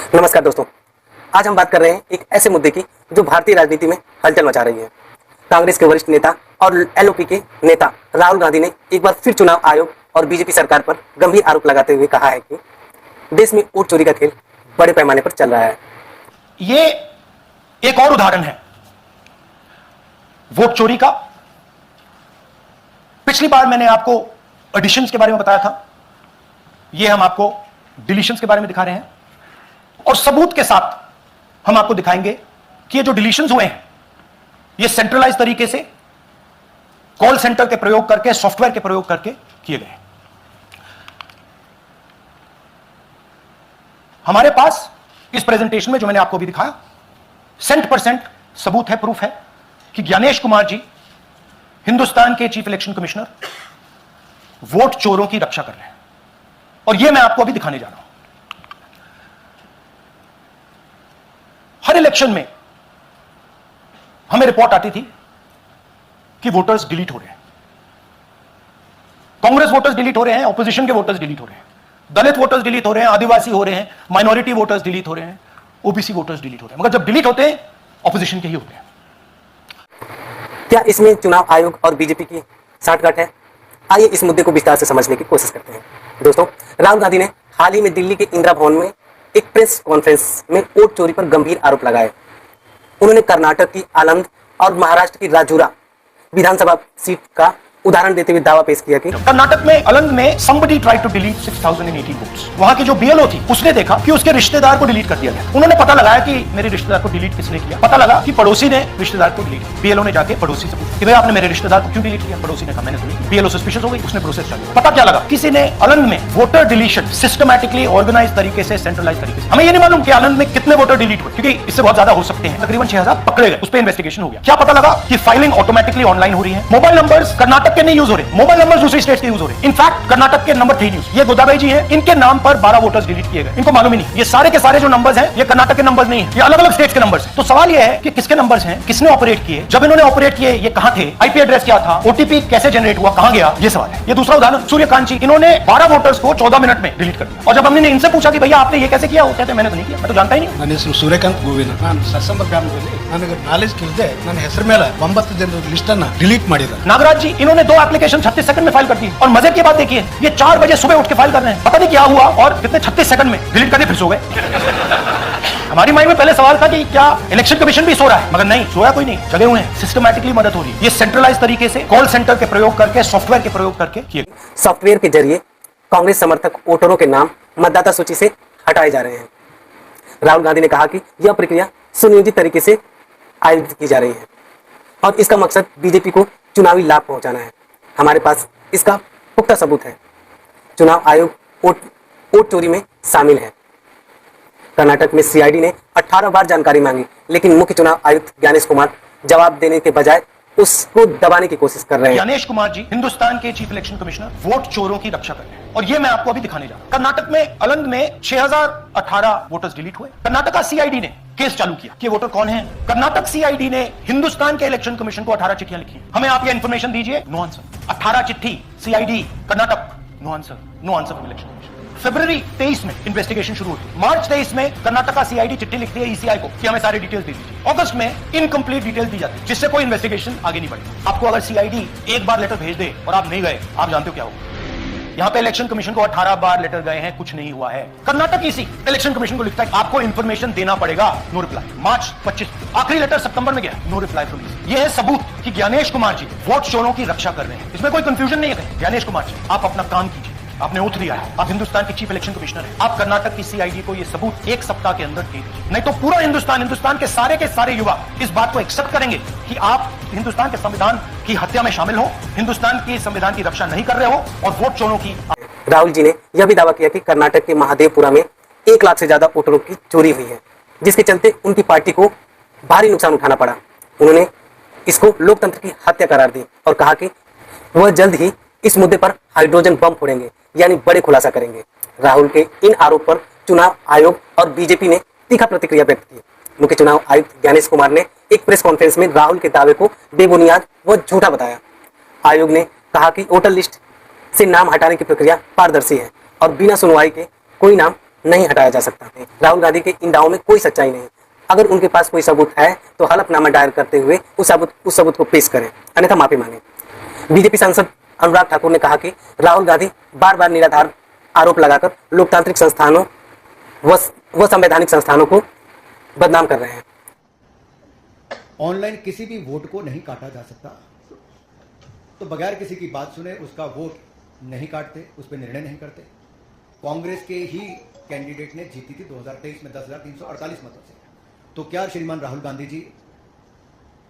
नमस्कार दोस्तों, आज हम बात कर रहे हैं एक ऐसे मुद्दे की जो भारतीय राजनीति में हलचल मचा रही है। कांग्रेस के वरिष्ठ नेता और एलओपी के नेता राहुल गांधी ने एक बार फिर चुनाव आयोग और बीजेपी सरकार पर गंभीर आरोप लगाते हुए कहा है कि देश में वोट चोरी का खेल बड़े पैमाने पर चल रहा है। ये एक और उदाहरण है वोट चोरी का। पिछली बार मैंने आपको एडिशंस के बारे में बताया था, ये हम आपको डिलीशंस के बारे में दिखा रहे हैं और सबूत के साथ हम आपको दिखाएंगे कि ये जो डिलीशंस हुए हैं ये सेंट्रलाइज तरीके से कॉल सेंटर के प्रयोग करके, सॉफ्टवेयर के प्रयोग करके किए गए। हमारे पास इस प्रेजेंटेशन में जो मैंने आपको भी दिखाया 100% सबूत है, प्रूफ है कि ज्ञानेश कुमार जी हिंदुस्तान के चीफ इलेक्शन कमिश्नर वोट चोरों की रक्षा कर रहे हैं और यह मैं आपको अभी दिखाने जा रहा हूं। हर इलेक्शन में हमें रिपोर्ट आती थी कि वोटर्स डिलीट हो रहे हैं, कांग्रेस वोटर्स डिलीट हो रहे हैं, ऑपोजिशन के वोटर्स डिलीट हो रहे हैं, दलित वोटर्स डिलीट हो रहे हैं, आदिवासी हो रहे हैं, माइनॉरिटी वोटर्स डिलीट हो रहे हैं, ओबीसी वोटर्स डिलीट हो रहे हैं, मगर जब डिलीट होते हैं ऑपोजिशन के ही होते हैं। क्या इसमें चुनाव आयोग और बीजेपी की साठगांठ है? आइए इस मुद्दे को विस्तार से समझने की कोशिश करते हैं। दोस्तों, राहुल गांधी ने हाल ही में दिल्ली के इंदिरा भवन में एक प्रेस कॉन्फ्रेंस में वोट चोरी पर गंभीर आरोप लगाए। उन्होंने कर्नाटक की आनंद और महाराष्ट्र की राजूरा विधानसभा सीट का उदाहरण देते हुए दावा पेश किया कि कर्नाटक में अलंग में somebody tried to delete 6080 votes। वहां की जो बीएलओ थी उसने देखा कि उसके रिश्तेदार को डिलीट कर दिया गया। उन्होंने पता लगाया कि मेरे रिश्तेदार को डिलीट किसने किया। पता लगा कि पड़ोसी ने रिश्तेदार को डिलीट किया। बीएलओ ने जाके पड़ोसी से पूछा कि भाई आपने मेरे रिश्तेदार को क्यों डिलीट किया। पड़ोसी ने कहा मैंने नहीं। बीएलओ सस्पिशियस हो गई, उसने प्रोसेस चालू। पता क्या लगा, किसी ने अलंग में वोटर डिलीशन सिस्टमैटिकली ऑर्गेनाइज तरीके से, सेंट्रलाइज तरीके से। हमें ये नहीं मालूम कि अलंग में कितने वोटर डिलीट हुए, क्योंकि इससे बहुत ज्यादा हो सकते हैं। तकरीबन 6000 पकड़े गए, उस पर इन्वेस्टिगेशन हो गया। क्या पता लगा कि फाइलिंग ऑटोमेटिकली ऑनलाइन हो रही है। मोबाइल नंबर्स कर्नाटक के नहीं यूज हो रहे, मोबाइल नंबर दूसरी स्टेट के यूज हो रहे हैं। इनफैक्ट कर्नाटक के नंबर 3 न्यूज, ये गोदाबाई जी हैं, इनके नाम पर 12 वोटर्स डिलीट किए गए। इनको मालूम ही नहीं। ये सारे के सारे जो नंबर्स हैं ये कर्नाटक के नंबर्स नहीं है, ये अलग अलग स्टेट्स के नंबर्स हैं। तो सवाल ये है कि किसके नंबर्स हैं, किसने ऑपरेट किए, जब इन्होंने ऑपरेट किए ये कहां थे, आईपी एड्रेस क्या था, ओटीपी कैसे जनरेट हुआ, कहां गया, ये सवाल है। ये दूसरा उदाहरण, सूर्यकांत जी, इन्होंने 12 वोटर्स को 14 मिनट में डिलीट कर दिया और जब हमने इनसे पूछा कि भैया आपने ये कैसे किया, वो कहते मैंने तो नहीं किया, मैं तो जानता ही नहीं। ನನ್ನ ಹೆಸರು ಸೂರ್ಯಕಾಂತ್ ಗೋವಿನ, ನಾನು ಸೆಪ್ಟೆಂಬರ್ ಗ್ರಾಮದಲ್ಲಿ ನನಗೆ ನಾಲೆಜ್ ಇಲ್ಲದೆ ನನ್ನ ಹೆಸರು ಮೇಲೆ 9 ಜನರ ಲಿಸ್ಟ್ ಅನ್ನು ಡಿಲೀಟ್ ಮಾಡಿದ್ದಾರೆ। नागराज जी, इन्होंने 2 एप्लीकेशन 36 सेकंड में फाइल कर दी और मजे की बात देखिए, ये 4 बजे सुबह उठ के फाइल कर रहे हैं। पता नहीं क्या हुआ और कितने 36 सेकंड में डिलीट करके फिर सो गए। हमारी माइंड में पहले सवाल था कि क्या इलेक्शन कमीशन भी सो रहा है, मगर नहीं, सोया कोई नहीं, जगे हुए हैं। सिस्टमैटिकली मदद हो रही है। ये सेंट्रलाइज तरीके से कॉल सेंटर के प्रयोग करके, सॉफ्टवेयर के प्रयोग करके किए। सॉफ्टवेयर के जरिए कांग्रेस समर्थक वोटरों के नाम मतदाता सूची से हटाए जा रहे हैं। राहुल गांधी ने कहा कि यह प्रक्रिया सुनियोजित तरीके से आयोजित की जा रही है और इसका मकसद बीजेपी को चुनावी लाभ पहुंचाना है। हमारे पास इसका पुख्ता सबूत है। चुनाव आयोग वोट चोरी में शामिल है। कर्नाटक में सीआईडी ने 18 बार जानकारी मांगी, लेकिन मुख्य चुनाव आयुक्त ज्ञानेश कुमार जवाब देने के बजाय उसको दबाने की कोशिश कर रहे हैं। ज्ञानेश कुमार जी हिंदुस्तान के चीफ इलेक्शन कमिश्नर वोट चोरों की रक्षा कर रहे हैं और ये मैं आपको अभी दिखाने जा रहा हूं। कर्नाटक में अलंग में 6018 वोटर्स डिलीट हुए। कर्नाटक का सीआईडी ने केस चालू किया कि वोटर कौन है। कर्नाटक सीआईडी ने हिंदुस्तान के इलेक्शन कमीशन को 18 चिट्ठियां लिखी। हमें आप ये इंफॉर्मेशन दीजिए, नो आंसर। 18 चिट्ठी CID Karnataka, no answer, no answer from election commission. फरवरी 23 में इन्वेस्टिगेशन शुरू होती है। मार्च 23 में कर्नाटका सीआईडी चिट्ठी लिखती है ईसीआई को कि हमें सारी डिटेल्स दे दीजिए। अगस्त में इनकम्प्लीट डिटेल्स दी जाती है, जिससे कोई इन्वेस्टिगेशन आगे नहीं बढ़ी। आपको अगर सीआईडी एक बार लेटर भेज दे और आप नहीं गए, आप जानते हो क्या होगा। यहां पे इलेक्शन कमीशन को 18 बार लेटर गए हैं, कुछ नहीं हुआ है। कर्नाटक इसी इलेक्शन कमीशन को लिखता है आपको इंफॉर्मेशन देना पड़ेगा, नो रिप्लाई। मार्च 25, आखिरी लेटर सितंबर में गया, नो रिप्लाई फ्रॉम ईसी। ये है सबूत कि ज्ञानेश कुमार जी वोट चोरों की रक्षा कर रहे हैं। इसमें कोई कंफ्यूजन नहीं है। ज्ञानेश कुमार जी, आप अपना काम कीजिए, आपने ओथ दिया है, आप हिंदुस्तान के चीफ इलेक्शन कमिश्नर हैं, आप कर्नाटक की सीआईडी को ये सबूत 1 सप्ताह के अंदर दे दीजिए, नहीं तो पूरा हिंदुस्तान के सारे युवा इस बात को एक्सेप्ट करेंगे कि आप हिंदुस्तान के संविधान की हत्या में शामिल हो, हिंदुस्तान की संविधान की रक्षा नहीं कर रहे हो और वोट चोरों की। राहुल जी ने यह भी दावा किया कि कर्नाटक के महादेवपुरा में 1 लाख से ज्यादा वोटरों की चोरी हुई है, जिसके चलते उनकी पार्टी को भारी नुकसान उठाना पड़ा। उन्होंने इसको लोकतंत्र की हत्या करार दी और कहा कि वह जल्द ही इस मुद्दे पर हाइड्रोजन बम फोड़ेंगे, यानी बड़े खुलासा करेंगे। राहुल के इन आरोप पर चुनाव आयोग और बीजेपी ने तीखा प्रतिक्रिया व्यक्त की। मुख्य चुनाव आयुक्त ज्ञानेश कुमार ने एक प्रेस कॉन्फ्रेंस में राहुल के दावे को बेबुनियाद व झूठा बताया। आयोग ने कहा कि वोटर लिस्ट से नाम हटाने की प्रक्रिया पारदर्शी है और बिना सुनवाई के कोई नाम नहीं हटाया जा सकता। राहुल गांधी के इन दावों में कोई सच्चाई नहीं। अगर उनके पास कोई सबूत है तो हलफनामा दायर करते हुए उस सबूत को पेश करें, अन्यथा माफी मांगे। बीजेपी सांसद अनुराग ठाकुर ने कहा कि राहुल गांधी बार बार निराधार आरोप लगाकर लोकतांत्रिक संस्थानों व संवैधानिक संस्थानों को बदनाम कर रहे हैं। ऑनलाइन किसी भी वोट को नहीं काटा जा सकता, तो बगैर किसी की बात सुने उसका वोट नहीं काटते, उस पर निर्णय नहीं करते। कांग्रेस के ही कैंडिडेट ने जीती थी 2023 में 10,348 मतों से, तो क्या श्रीमान राहुल गांधी जी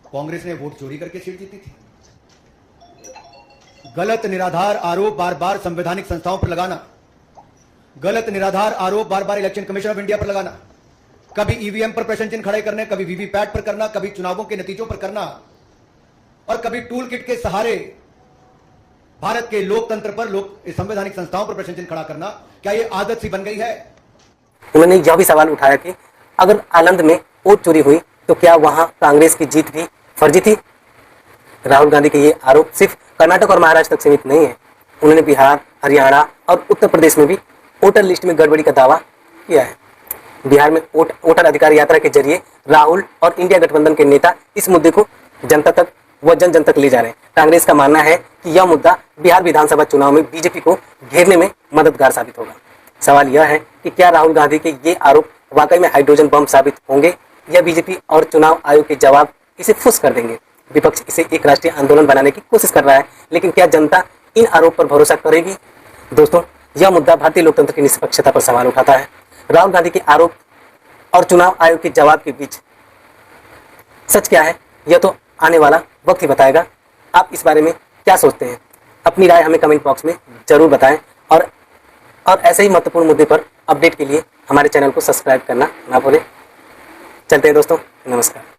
कांग्रेस ने वोट चोरी करके सीट जीती थी? गलत निराधार आरोप बार बार संवैधानिक संस्थाओं पर लगाना, गलत निराधार आरोप बार बार इलेक्शन कमीशन ऑफ इंडिया पर लगाना, कभी ईवीएम पर प्रश्न चिन्ह खड़े करने, कभी वीवीपैट पर करना, कभी चुनावों के नतीजों पर करना, और कभी टूल किट के सहारे भारत के लोकतंत्र पर, संवैधानिक संस्थाओं पर प्रश्न चिन्ह खड़ा करना, क्या यह आदत सी बन गई है? उन्होंने यह भी सवाल उठाया कि अगर आलंद में वोट चोरी हुई तो क्या वहां कांग्रेस की जीत भी फर्जी थी। राहुल गांधी के ये आरोप सिर्फ कर्नाटक और महाराष्ट्र तक सीमित नहीं है। उन्होंने बिहार, हरियाणा और उत्तर प्रदेश में भी वोटर लिस्ट में गड़बड़ी का दावा किया है। बिहार में वोटर अधिकार यात्रा के जरिए राहुल और इंडिया गठबंधन के नेता इस मुद्दे को जनता तक व जन तक ले जा रहे हैं। कांग्रेस का मानना है कि यह मुद्दा बिहार विधानसभा चुनाव में बीजेपी को घेरने में मददगार साबित होगा। सवाल यह है कि क्या राहुल गांधी के ये आरोप वाकई में हाइड्रोजन बम साबित होंगे या बीजेपी और चुनाव आयोग के जवाब इसे फुस कर देंगे। विपक्ष इसे एक राष्ट्रीय आंदोलन बनाने की कोशिश कर रहा है, लेकिन क्या जनता इन आरोप पर भरोसा करेगी? दोस्तों, यह मुद्दा भारतीय लोकतंत्र की निष्पक्षता पर सवाल उठाता है। राहुल गांधी के आरोप और चुनाव आयोग के जवाब के बीच सच क्या है, यह तो आने वाला वक्त ही बताएगा। आप इस बारे में क्या सोचते हैं? अपनी राय हमें कमेंट बॉक्स में जरूर बताएं और ऐसे ही महत्वपूर्ण मुद्दे पर अपडेट के लिए हमारे चैनल को सब्सक्राइब करना ना भूलें। चलते हैं दोस्तों, नमस्कार।